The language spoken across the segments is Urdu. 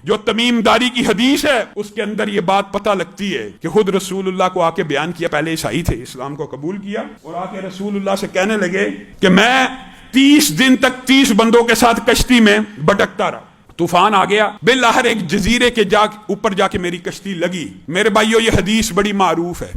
جو تمیم داری کی حدیث ہے اس کے اندر یہ بات پتہ لگتی ہے کہ خود رسول اللہ کو آ کے بیان کیا، پہلے عیسائی تھے، اسلام کو قبول کیا اور آ کے رسول اللہ سے کہنے لگے کہ میں 30 دن تک 30 بندوں کے ساتھ کشتی میں بھٹکتا رہا، طوفان آ گیا، بالآخر ایک جزیرے کے اوپر جا کے میری کشتی لگی۔ میرے بھائیو یہ حدیث بڑی معروف ہے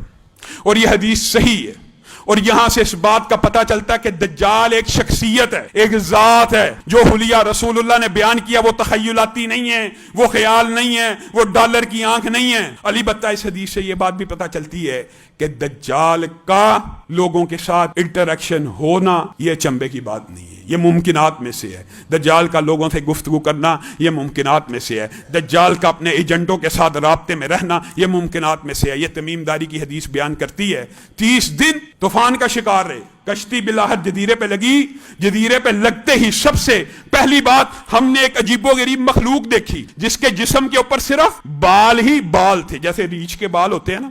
اور یہ حدیث صحیح ہے، اور یہاں سے اس بات کا پتہ چلتا ہے کہ دجال ایک شخصیت ہے، ایک ذات ہے۔ جو حلیہ رسول اللہ نے بیان کیا وہ تخیلاتی نہیں ہے، وہ خیال نہیں ہے، وہ ڈالر کی آنکھ نہیں ہے۔ البتہ اس حدیث سے یہ بات بھی پتہ چلتی ہے کہ دجال کا لوگوں کے ساتھ انٹریکشن ہونا یہ چمبے کی بات نہیں ہے، یہ ممکنات میں سے ہے۔ دجال کا لوگوں سے گفتگو کرنا یہ ممکنات میں سے ہے۔ دجال کا اپنے ایجنٹوں کے ساتھ رابطے میں رہنا یہ ممکنات میں سے ہے۔ یہ تمیم داری کی حدیث بیان کرتی ہے 30 دن طوفان کا شکار رہے، کشتی بالآخر جزیرے پہ لگی، جزیرے پہ لگتے ہی سب سے پہلی بات ہم نے ایک عجیب و غریب مخلوق دیکھی جس کے جسم کے اوپر صرف بال ہی بال تھے، جیسے ریچھ کے بال ہوتے ہیں نا،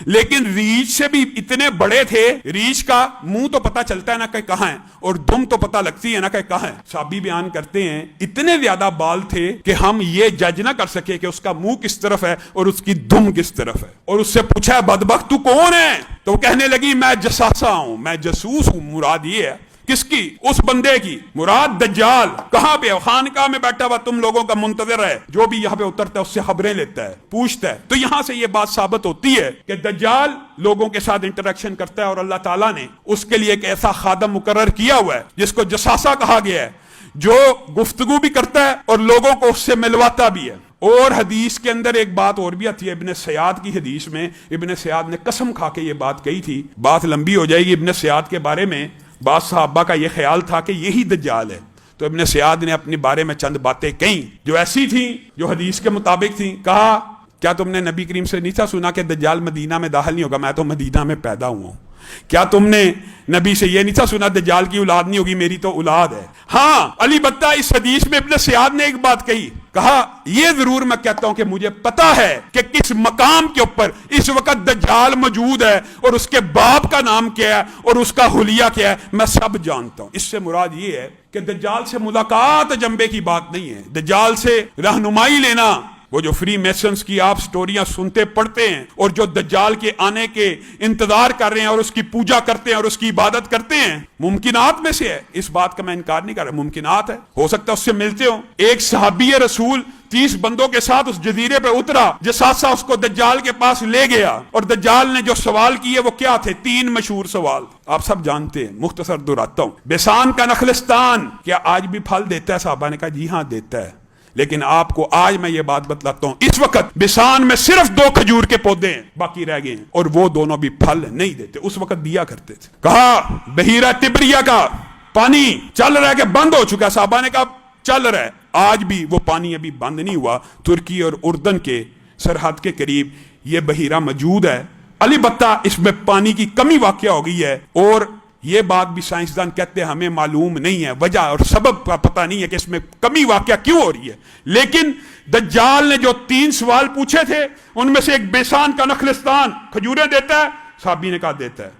لیکن ریچھ سے بھی اتنے بڑے تھے۔ ریچھ کا منہ تو پتہ چلتا ہے نا کہ کہاں ہے، اور دم تو پتہ لگتی ہے نا کہ کہاں ہے۔ صحابی بیان کرتے ہیں اتنے زیادہ بال تھے کہ ہم یہ جج نہ کر سکے کہ اس کا منہ کس طرف ہے اور اس کی دم کس طرف ہے۔ اور اس سے پوچھا بدبخت تو کون ہے؟ تو وہ کہنے لگی میں جساسا ہوں، میں جاسوس ہوں۔ مراد یہ ہے کس کی؟ اس بندے کی، مراد دجال۔ کہاں پہ؟ خانقاہ میں بیٹھا ہوا تم لوگوں کا منتظر ہے، جو بھی یہاں پہ اترتا ہے اس سے خبریں لیتا ہے، پوچھتا ہے۔ تو یہاں سے یہ بات ثابت ہوتی ہے کہ دجال لوگوں کے ساتھ انٹریکشن کرتا ہے، اور اللہ تعالیٰ نے اس کے لیے ایک ایسا خادم مقرر کیا ہوا ہے جس کو جساسا کہا گیا ہے، جو گفتگو بھی کرتا ہے اور لوگوں کو اس سے ملواتا بھی ہے۔ اور حدیث کے اندر ایک بات اور بھی آتی ہے، ابن سیاد کی حدیث میں ابن سیاد نے قسم کھا کے یہ بات کہی تھی، بات لمبی ہو جائے گی۔ ابن سیاد کے بارے میں بعض صحابہ کا یہ خیال تھا کہ یہی دجال ہے، تو ابن سیاد نے اپنے بارے میں چند باتیں کہیں جو ایسی تھیں جو حدیث کے مطابق تھیں۔ کہا کیا تم نے نبی کریم سے نہیں تھا سنا کہ دجال مدینہ میں داخل نہیں ہوگا؟ میں تو مدینہ میں پیدا ہوا ہوں۔ کیا تم نے نبی سے یہ نہیں تھا سنا دجال کی اولاد نہیں ہوگی؟ میری تو اولاد ہے۔ ہاں البتہ اس حدیث میں ابن سیاد نے ایک بات کہی، کہا یہ ضرور میں کہتا ہوں کہ مجھے پتا ہے کہ کس مقام کے اوپر اس وقت دجال موجود ہے، اور اس کے باپ کا نام کیا ہے اور اس کا حلیہ کیا ہے، میں سب جانتا ہوں۔ اس سے مراد یہ ہے کہ دجال سے ملاقات جنبے کی بات نہیں ہے، دجال سے رہنمائی لینا، وہ جو فری میسنز کی آپ سٹوریاں سنتے پڑھتے ہیں اور جو دجال کے آنے کے انتظار کر رہے ہیں اور اس کی پوجا کرتے ہیں اور اس کی عبادت کرتے ہیں، ممکنات میں سے ہے۔ اس بات کا میں انکار نہیں کر رہا، ممکنات ہے، ہو سکتا ہے اس سے ملتے ہوں۔ ایک صحابی رسول 30 بندوں کے ساتھ اس جزیرے پہ اترا، جساسا اس کو دجال کے پاس لے گیا، اور دجال نے جو سوال کیے وہ کیا تھے؟ 3 مشہور سوال آپ سب جانتے ہیں، مختصر دہراتا ہوں۔ بیسان کا نخلستان کیا آج بھی پھل دیتا ہے؟ صحابہ نے کہا جی ہاں دیتا ہے، لیکن آپ کو آج میں یہ بات بتلاتا ہوں، اس وقت بیسان میں صرف 2 کھجور کے پودے ہیں، باقی رہ گئے ہیں، اور وہ دونوں بھی پھل نہیں دیتے، اس وقت دیا کرتے تھے۔ کہا بحیرہ تبریہ کا پانی چل رہا ہے کہ بند ہو چکا؟ صحابہ نے کہا چل رہا ہے، آج بھی وہ پانی ابھی بند نہیں ہوا، ترکی اور اردن کے سرحد کے قریب یہ بحیرہ موجود ہے۔ البتہ اس میں پانی کی کمی واقع ہو گئی ہے، اور یہ بات بھی سائنسدان کہتے ہیں ہمیں معلوم نہیں ہے، وجہ اور سبب کا پتہ نہیں ہے کہ اس میں کمی واقع کیوں ہو رہی ہے۔ لیکن دجال نے جو 3 سوال پوچھے تھے ان میں سے ایک بیسان کا نخلستان کھجوریں دیتا ہے؟ صحابی نے کہا دیتا ہے۔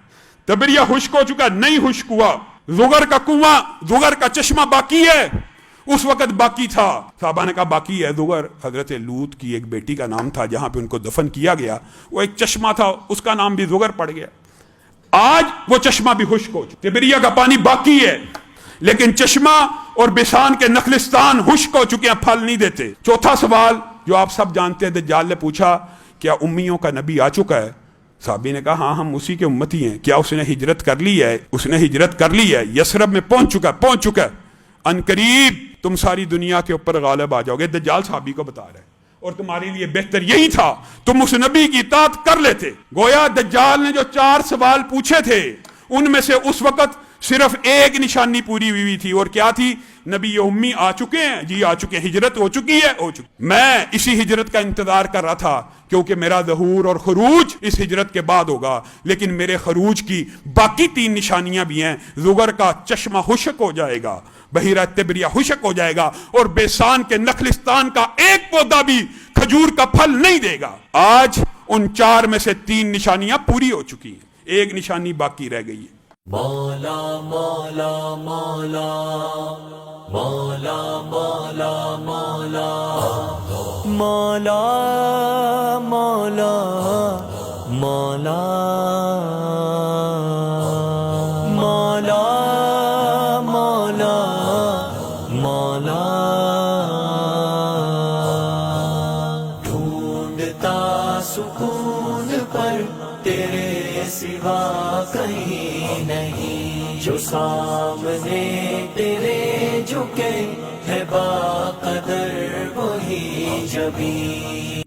تبریہ خشک ہو چکا؟ نہیں خشک ہوا۔ زغر کا کنواں، زغر کا چشمہ باقی ہے؟ اس وقت باقی تھا۔ صحابہ نے کہا باقی ہے۔ زغر حضرت لوط کی ایک بیٹی کا نام تھا جہاں پہ ان کو دفن کیا گیا، وہ ایک چشمہ تھا، اس کا نام بھی زغر پڑ گیا۔ آج وہ چشمہ بھی خشک ہو چکا، تبریہ کا پانی باقی ہے، لیکن چشمہ اور بیسان کے نخلستان خشک ہو چکے ہیں، پھل نہیں دیتے۔ چوتھا سوال جو آپ سب جانتے ہیں، دجال نے پوچھا کیا امیوں کا نبی آ چکا ہے؟ صحابی نے کہا ہاں ہم اسی کے امتی ہیں۔ کیا اس نے ہجرت کر لی ہے؟ اس نے ہجرت کر لی ہے، یثرب میں پہنچ چکا ہے، ان قریب تم ساری دنیا کے اوپر غالب آ جاؤ گے۔ دجال صحابی کو بتا رہے ہیں، اور تمہارے لیے بہتر یہی تھا تم اس نبی کی اطاعت کر لیتے۔ گویا دجال نے جو 4 سوال پوچھے تھے ان میں سے اس وقت صرف ایک نشانی پوری ہوئی تھی، اور کیا تھی؟ نبی امی آ چکے ہیں، جی آ چکے ہیں، ہجرت ہو چکی ہے، ہو چکی۔ میں اسی ہجرت کا انتظار کر رہا تھا کیونکہ میرا ظہور اور خروج اس ہجرت کے بعد ہوگا، لیکن میرے خروج کی باقی 3 نشانیاں بھی ہیں۔ زغر کا چشمہ خشک ہو جائے گا، بحیرہ تبریہ خشک ہو جائے گا، اور بیسان کے نخلستان کا ایک پودا بھی کھجور کا پھل نہیں دے گا۔ آج ان 4 میں سے 3 نشانیاں پوری ہو چکی ہیں، ایک نشانی باقی رہ گئی ہے۔ مولا مولا مولا مولا مولا مولا مولا مولا مولا مولا مولا مولا ڈھونڈتا سکون پر تیرے سوا کہیں نہیں، جو سامنے تیرے جھکے ہے با قدر وہی جبیں